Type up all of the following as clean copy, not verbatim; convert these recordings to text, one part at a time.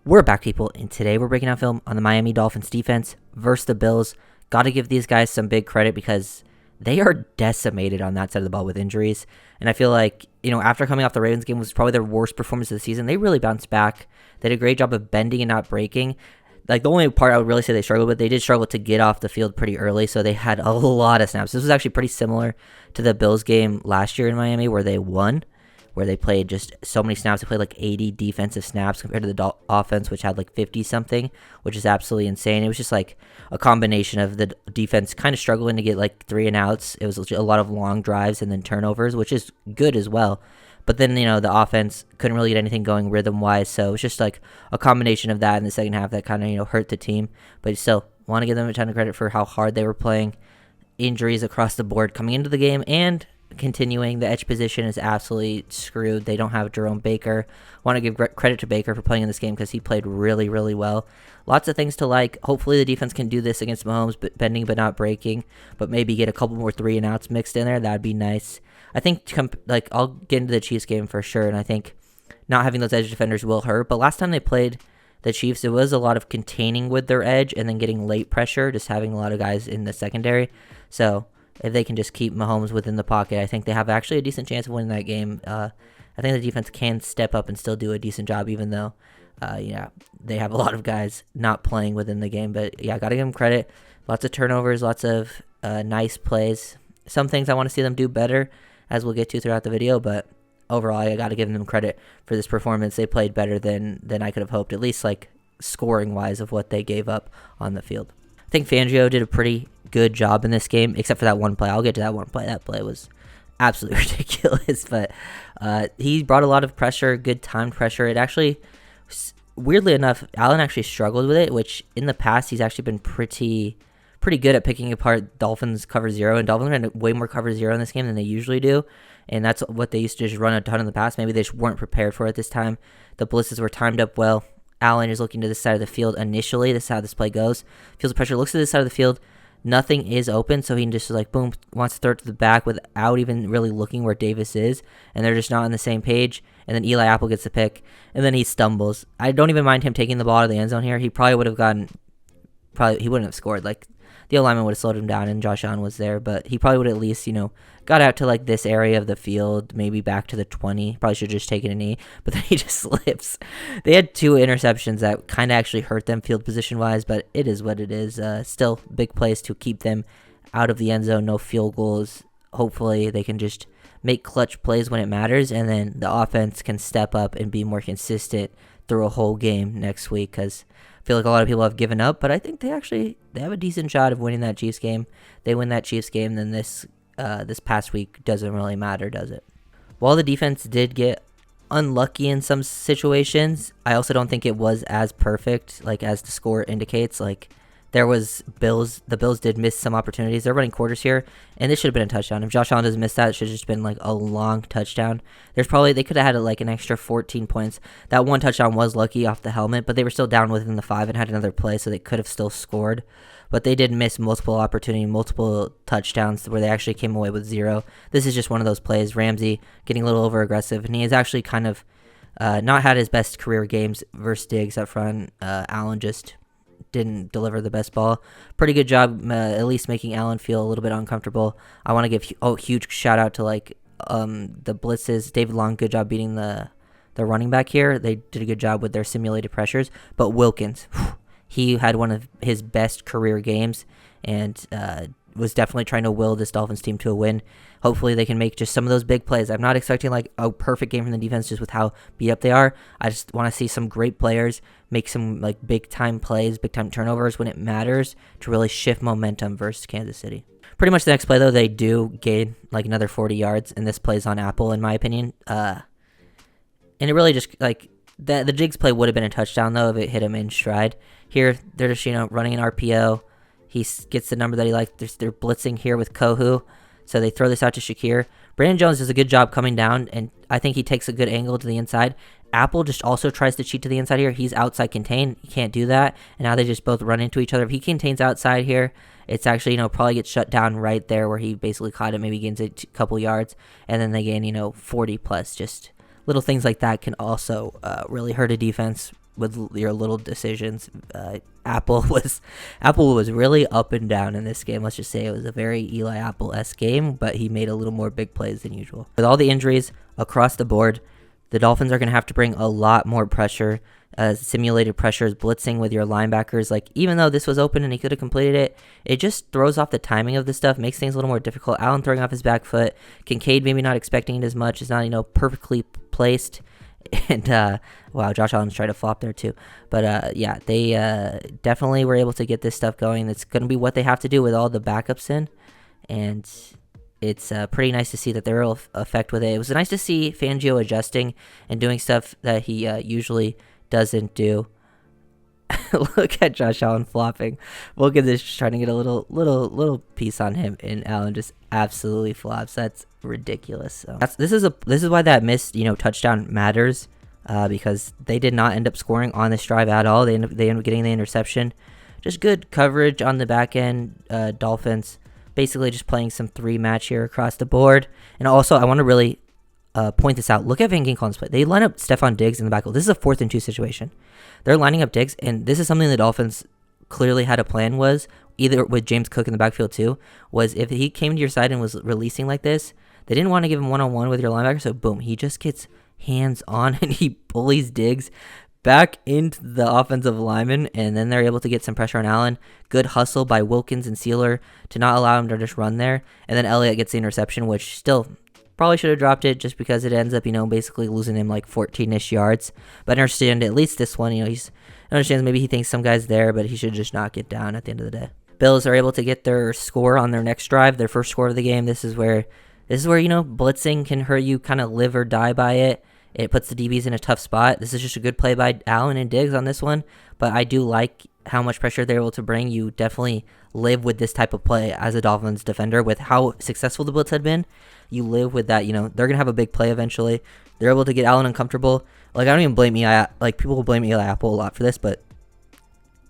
We're back, people, and today we're breaking down film on the Miami Dolphins defense versus the Bills. Got to give these guys some big credit because they are decimated on that side of the ball with injuries. And I feel like, after coming off the Ravens game was probably their worst performance of the season, they really bounced back. They did a great job of bending and not breaking. Like, the only part I would really say they struggled with, they did struggle to get off the field pretty early, so they had a lot of snaps. This was actually pretty similar to the Bills game last year in Miami where they won, where they played just so many snaps. They played like 80 defensive snaps compared to the offense, which had like 50-something, which is absolutely insane. It was just like a combination of the defense kind of struggling to get like 3-and-outs. It was a lot of long drives and then turnovers, which is good as well. But then, the offense couldn't really get anything going rhythm-wise, so it was just like a combination of that in the second half that kind of, hurt the team. But still, want to give them a ton of credit for how hard they were playing. Injuries across the board coming into the game and continuing. The edge position is absolutely screwed. They don't have Jerome Baker. Want to give credit to Baker for playing in this game because he played really, really well. Lots of things to like. Hopefully the defense can do this against Mahomes, but bending but not breaking, but maybe get a couple more 3-and-outs mixed in there. That'd be nice. I think I'll get into the Chiefs game for sure, and I think not having those edge defenders will hurt. But last time they played the Chiefs, it was a lot of containing with their edge and then getting late pressure, just having a lot of guys in the secondary. So if they can just keep Mahomes within the pocket, I think they have actually a decent chance of winning that game. I think the defense can step up and still do a decent job, even though, they have a lot of guys not playing within the game. But, got to give them credit. Lots of turnovers, lots of nice plays. Some things I want to see them do better, as we'll get to throughout the video, but overall, I got to give them credit for this performance. They played better than I could have hoped, at least like scoring-wise of what they gave up on the field. I think Fangio did a pretty good job in this game, except for that one play. I'll get to that one play. That play was absolutely ridiculous, but he brought a lot of pressure, good timed pressure. It actually, weirdly enough, Allen actually struggled with it, which in the past he's actually been pretty good at picking apart Dolphins cover zero, and Dolphins ran way more cover zero in this game than they usually do, and that's what they used to just run a ton in the past. Maybe they just weren't prepared for it this time. The blitzes were timed up well. Allen is looking to this side of the field initially. This is how this play goes. Feels the pressure, looks to this side of the field. Nothing is open, so he just boom, wants to throw it to the back without even really looking where Davis is, and they're just not on the same page. And then Eli Apple gets the pick, and then he stumbles. I don't even mind him taking the ball out of the end zone here. He probably would have he wouldn't have scored. The alignment would have slowed him down, and Josh Allen was there, but he probably would at least, got out to this area of the field, maybe back to the 20. Probably should have just taken a knee, but then he just slips. They had 2 interceptions that kind of actually hurt them field position wise, but it is what it is. Still big plays to keep them out of the end zone, no field goals. Hopefully they can just make clutch plays when it matters, and then the offense can step up and be more consistent through a whole game next week, because I feel like a lot of people have given up, but I think they have a decent shot of winning that Chiefs game. They win that Chiefs game, then this past week doesn't really matter, does it? While the defense did get unlucky in some situations, I also don't think it was as perfect, as the score indicates. The Bills did miss some opportunities. They're running quarters here, and this should have been a touchdown. If Josh Allen doesn't miss that, it should have just been a long touchdown. They could have had an extra 14 points. That one touchdown was lucky off the helmet, but they were still down within the 5 and had another play, so they could have still scored. But they did miss multiple opportunities, multiple touchdowns where they actually came away with 0. This is just one of those plays. Ramsey getting a little over aggressive, and he has actually kind of not had his best career games versus Diggs up front. Allen just didn't deliver the best ball. Pretty good job, at least making Allen feel a little bit uncomfortable. I want to give a huge shout out to the blitzes. David Long, good job beating the running back here. They did a good job with their simulated pressures. But Wilkins, he had one of his best career games, and was definitely trying to will this Dolphins team to a win. Hopefully they can make just some of those big plays. I'm not expecting a perfect game from the defense just with how beat up they are. I just want to see some great players make some big time plays, big time turnovers when it matters to really shift momentum versus Kansas City. Pretty much the next play though, they do gain another 40 yards, and this play's on Apple in my opinion. And it really just the Diggs play would have been a touchdown though if it hit him in stride. Here they're just running an RPO. He gets the number that he likes. They're blitzing here with Kohu. So they throw this out to Shakir. Brandon Jones does a good job coming down, and I think he takes a good angle to the inside. Apple just also tries to cheat to the inside here. He's outside contained. He can't do that. And now they just both run into each other. If he contains outside here, it's actually, probably gets shut down right there where he basically caught it, maybe gains a couple yards, and then they gain, 40 plus. Just little things like that can also really hurt a defense with your little decisions. Apple was really up and down in this game. Let's just say it was a very Eli Apple-esque game, but he made a little more big plays than usual. With all the injuries across the board, the Dolphins are going to have to bring a lot more pressure, simulated pressures, blitzing with your linebackers. Like, even though this was open and he could have completed it, it just throws off the timing of the stuff, makes things a little more difficult. Allen throwing off his back foot, Kincaid maybe not expecting it as much, is not, perfectly placed. And, wow, Josh Allen's tried to flop there too. But, yeah, they definitely were able to get this stuff going. It's going to be what they have to do with all the backups in. And it's pretty nice to see that they're effect with it. It was nice to see Fangio adjusting and doing stuff that he usually doesn't do. Look at Josh Allen flopping. Look at this, just trying to get a little piece on him, and Allen just absolutely flops. That's ridiculous. So this is why that missed touchdown matters, because they did not end up scoring on this drive at all. They end up getting the interception. Just good coverage on the back end. Dolphins basically just playing some 3-match here across the board. And also, I want to really point this out. Look at Van Ginkel's play. They line up Stephon Diggs in the backfield. This is a 4th and 2 situation. They're lining up Diggs, and this is something the Dolphins clearly had a plan, was either with James Cook in the backfield too, was if he came to your side and was releasing like this, they didn't want to give him one-on-one with your linebacker, so boom, he just gets hands-on and he bullies Diggs back into the offensive lineman, and then they're able to get some pressure on Allen. Good hustle by Wilkins and Sealer to not allow him to just run there, and then Elliott gets the interception, which still probably should have dropped it, just because it ends up, basically losing him like 14-ish yards. But I understand at least this one, he understands maybe he thinks some guy's there, but he should just knock it down at the end of the day. Bills are able to get their score on their next drive, their first score of the game. This is where blitzing can hurt you, kind of live or die by it. It puts the DBs in a tough spot. This is just a good play by Allen and Diggs on this one, but I do like how much pressure they're able to bring. You definitely live with this type of play as a Dolphins defender with how successful the blitz had been. You live with that, they're going to have a big play eventually. They're able to get Allen uncomfortable. Like, I don't even blame Eli. Like, people blame Eli Apple a lot for this, but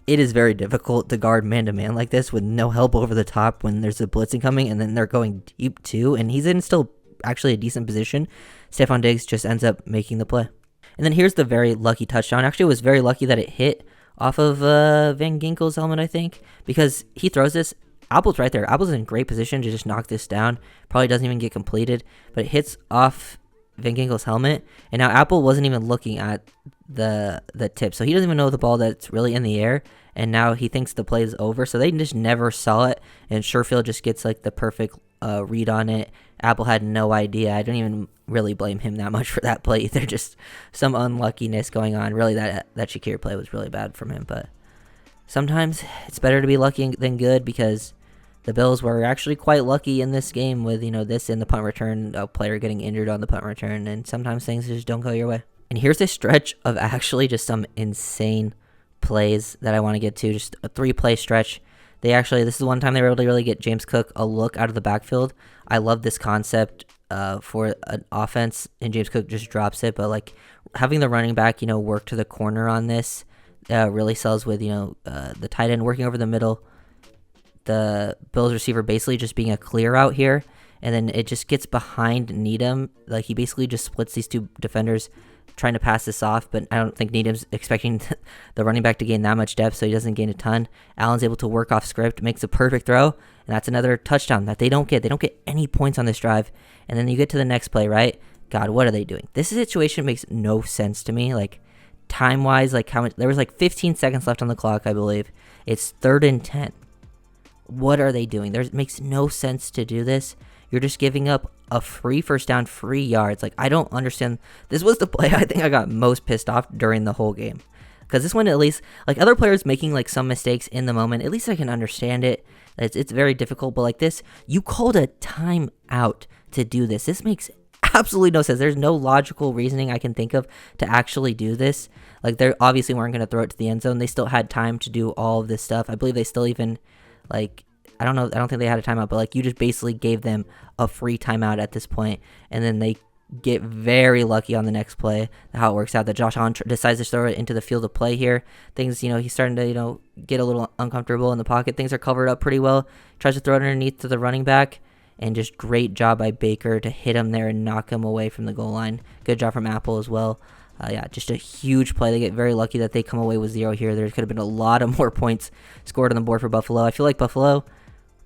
it is very difficult to guard man-to-man like this with no help over the top when there's a blitzing coming, and then they're going deep too, and he's in still actually a decent position. Stephon Diggs just ends up making the play. And then here's the very lucky touchdown. Actually, it was very lucky that it hit off of Van Ginkel's helmet, I think, because he throws this. Apple's right there. Apple's in great position to just knock this down. Probably doesn't even get completed, but it hits off Van Ginkel's helmet, and now Apple wasn't even looking at the tip, so he doesn't even know the ball that's really in the air, and now he thinks the play is over, so they just never saw it, and Sherfield just gets like the perfect read on it. Apple had no idea. I don't even really blame him that much for that play either. Just some unluckiness going on. Really, that Shakir play was really bad from him, but sometimes it's better to be lucky than good, because the Bills were actually quite lucky in this game with, this in the punt return, a player getting injured on the punt return, and sometimes things just don't go your way. And here's a stretch of actually just some insane plays that I want to get to, just a 3-play stretch. This is the one time they were able to really get James Cook a look out of the backfield. I love this concept for an offense, and James Cook just drops it, but like having the running back, work to the corner on this really sells with, the tight end working over the middle, the Bills receiver basically just being a clear out here, and then it just gets behind Needham. Like, he basically just splits these two defenders trying to pass this off, but I don't think Needham's expecting the running back to gain that much depth, so he doesn't gain a ton. Allen's able to work off script, makes a perfect throw, and that's another touchdown that they don't get. They don't get any points on this drive, and then you get to the next play, right? God, what are they doing? This situation makes no sense to me. Like, time-wise, like how much, there was like 15 seconds left on the clock, I believe. It's 3rd and 10. What are they doing? It makes no sense to do this. You're just giving up a free first down, free yards. Like, I don't understand. This was the play I think I got most pissed off during the whole game. Because this one, at least, like, other players making like some mistakes in the moment, at least I can understand it. It's very difficult, but like this, you called a timeout to do this. This makes absolutely no sense. There's no logical reasoning I can think of to actually do this. Like, they obviously weren't going to throw it to the end zone. They still had time to do all of this stuff. I believe they still even, like, I don't know, I don't think they had a timeout, but like, you just basically gave them a free timeout at this point, and then they get very lucky on the next play, how it works out, that Josh Allen decides to throw it into the field of play here. Things, he's starting to, get a little uncomfortable in the pocket. Things are covered up pretty well. Tries to throw it underneath to the running back, and just great job by Baker to hit him there and knock him away from the goal line. Good job from Apple as well. Yeah, just a huge play. They get very lucky that they come away with 0 here. There could have been a lot of more points scored on the board for Buffalo. I feel like Buffalo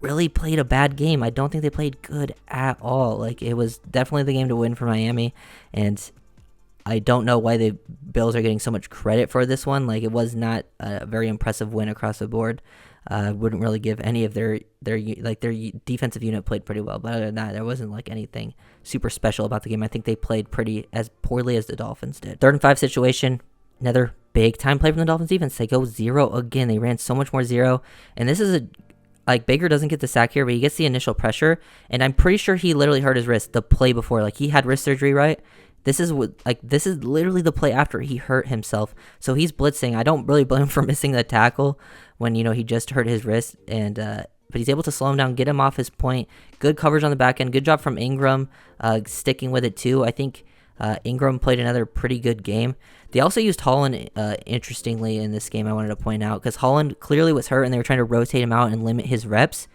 really played a bad game. I don't think they played good at all. Like, it was definitely the game to win for Miami, and I don't know why the Bills are getting so much credit for this one. Like, it was not a very impressive win across the board. Wouldn't really give any of their defensive unit played pretty well, but other than that, there wasn't like anything super special about the game. I think they played pretty as poorly as the Dolphins did. 3rd and 5 situation, another big time play from the Dolphins defense. They go 0 again. They ran so much more 0, and this is Baker doesn't get the sack here, but he gets the initial pressure, and I'm pretty sure he literally hurt his wrist the play before. Like, he had wrist surgery, right? This is literally the play after he hurt himself. So he's blitzing. I don't really blame him for missing the tackle when, he just hurt his wrist, and but he's able to slow him down, get him off his point. Good coverage on the back end. Good job from Ingram, sticking with it too. I think Ingram played another pretty good game. They also used Holland, interestingly, in this game, I wanted to point out, because Holland clearly was hurt, and they were trying to rotate him out and limit his reps.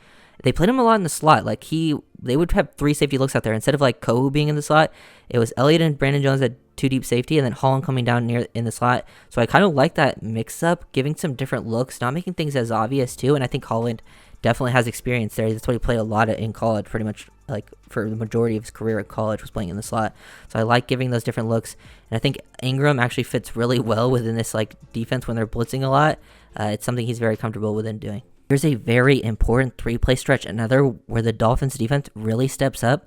They played him a lot in the slot. Like, they would have 3 safety looks out there. Instead of, like, Kohu being in the slot, it was Elliott and Brandon Jones at 2 deep safety, and then Holland coming down near in the slot. So I kind of like that mix-up, giving some different looks, not making things as obvious, too. And I think Holland definitely has experience there. That's what he played a lot in college, pretty much, like, for the majority of his career at college, was playing in the slot. So I like giving those different looks. And I think Ingram actually fits really well within this, like, defense when they're blitzing a lot. It's something he's very comfortable within doing. Here's a very important 3-play stretch, another where the Dolphins defense really steps up.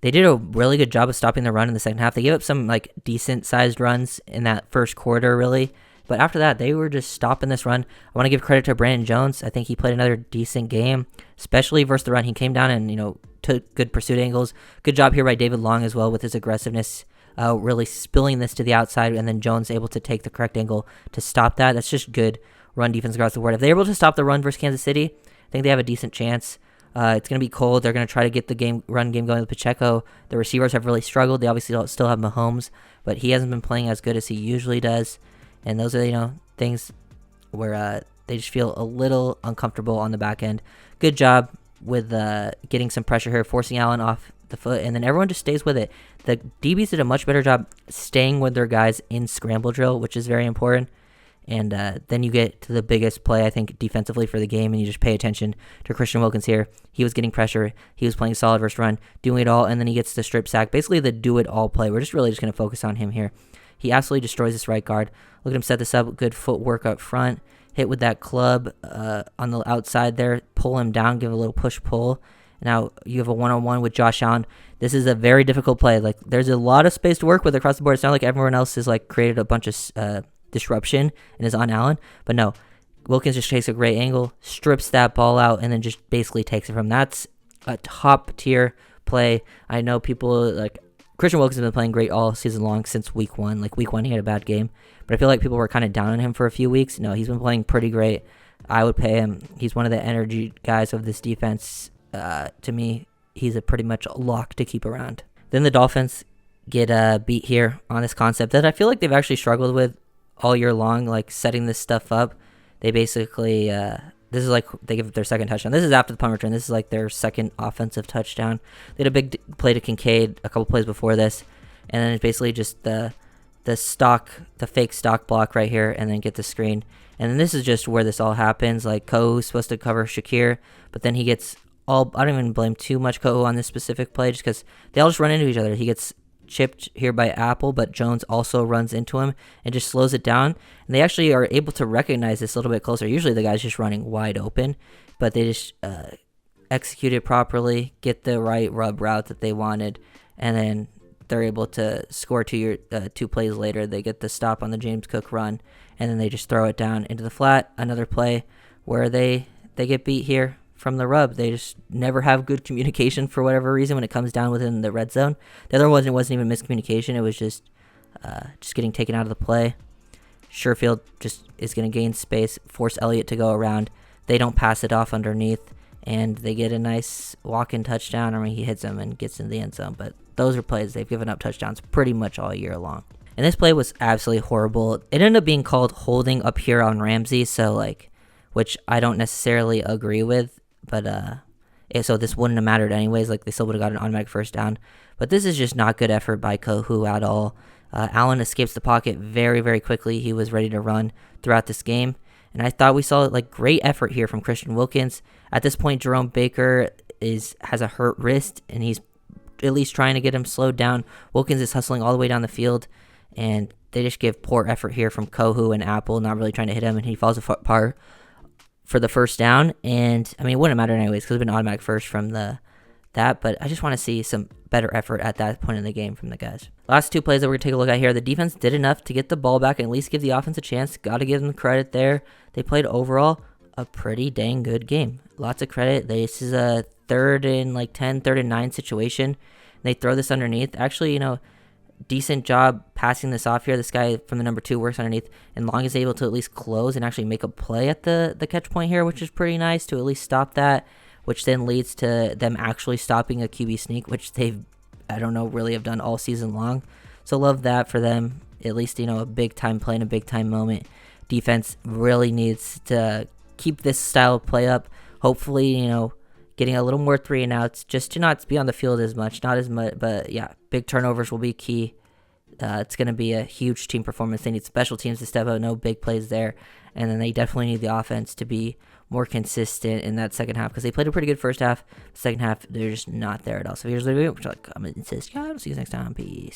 They did a really good job of stopping the run in the second half. They gave up some like decent sized runs in that first quarter, really. But after that, they were just stopping this run. I want to give credit to Brandon Jones. I think he played another decent game, especially versus the run. He came down and, took good pursuit angles. Good job here by David Long as well with his aggressiveness, really spilling this to the outside, and then Jones able to take the correct angle to stop that. That's just good run defense across the board. If they're able to stop the run versus Kansas City, I think they have a decent chance. It's going to be cold. They're going to try to get the run game going with Pacheco. The receivers have really struggled. They obviously still have Mahomes, but he hasn't been playing as good as he usually does. And those are, things where they just feel a little uncomfortable on the back end. Good job with getting some pressure here, forcing Allen off the foot, and then everyone just stays with it. The DBs did a much better job staying with their guys in scramble drill, which is very important. And then you get to the biggest play, I think, defensively for the game, and you just pay attention to Christian Wilkins here. He was getting pressure. He was playing solid versus run, doing it all, and then he gets the strip sack. Basically, the do-it-all play. We're just really just going to focus on him here. He absolutely destroys this right guard. Look at him set this up. Good footwork up front. Hit with that club on the outside there. Pull him down. Give a little push-pull. Now you have a one-on-one with Josh Allen. This is a very difficult play. Like, there's a lot of space to work with across the board. It's not like everyone else has created a bunch of disruption and is on Allen, but no, Wilkins just takes a great angle, strips that ball out, and then just basically takes it from. That's a top tier play. I know people like Christian Wilkins has been playing great all season long since week 1. Like, week 1 he had a bad game, but I feel like people were kind of down on him for a few weeks. No, he's been playing pretty great. I would pay him. He's one of the energy guys of this defense. To me, he's a pretty much lock to keep around. Then the Dolphins get beat here on this concept that I feel like they've actually struggled with all year long, like setting this stuff up. They basically, this is like they give their second touchdown. This is after the punt return. This is like their second offensive touchdown. They had a big play to Kincaid a couple plays before this, and then it's basically just the fake stock block right here, and then get the screen. And then this is just where this all happens. Like, Kohu's supposed to cover Shakir, but then he gets I don't even blame too much Kohu on this specific play, just because they all just run into each other. He gets chipped here by Apple, but Jones also runs into him and just slows it down. And they actually are able to recognize this a little bit closer. Usually the guy's just running wide open, but they just execute it properly, get the right rub route that they wanted, and then they're able to score 2 plays later. They get the stop on the James Cook run, and then they just throw it down into the flat. Another play where they get beat here from the rub. They just never have good communication for whatever reason when it comes down within the red zone. The other one, it wasn't even miscommunication. It was just getting taken out of the play. Sherfield just is going to gain space, force Elliott to go around. They don't pass it off underneath, and they get a nice walk-in touchdown. I mean, he hits them and gets into the end zone. But those are plays. They've given up touchdowns pretty much all year long. And this play was absolutely horrible. It ended up being called holding up here on Ramsey, which I don't necessarily agree with. But so this wouldn't have mattered anyways. Like, they still would have got an automatic first down. But this is just not good effort by Kohu at all. Allen escapes the pocket very, very quickly. He was ready to run throughout this game. And I thought we saw like great effort here from Christian Wilkins. At this point, Jerome Baker has a hurt wrist, and he's at least trying to get him slowed down. Wilkins is hustling all the way down the field, and they just give poor effort here from Kohu and Apple, not really trying to hit him, and he falls apart for the first down. And I mean, it wouldn't matter anyways because it's been automatic first from that, but I just want to see some better effort at that point in the game from the guys. Last two plays that we're going to take a look at here. The defense did enough to get the ball back and at least give the offense a chance. Got to give them credit there. They played overall a pretty dang good game. Lots of credit. This is a 3rd and 10, 3rd and 9 situation. They throw this underneath. Actually, decent job passing this off here. This guy from the number 2 works underneath, and Long is able to at least close and actually make a play at the catch point here, which is pretty nice to at least stop that, which then leads to them actually stopping a QB sneak, which they've, I don't know, really have done all season long. So love that for them. At least, a big time play in a big time moment. Defense really needs to keep this style of play up. Hopefully, getting a little more 3 and outs, just to not be on the field as much, not as much, but yeah, big turnovers will be key. It's going to be a huge team performance. They need special teams to step up, no big plays there, and then they definitely need the offense to be more consistent in that second half because they played a pretty good first half. Second half, they're just not there at all. So here's the video, which I'm going to insist. Yeah, I'll see you next time. Peace.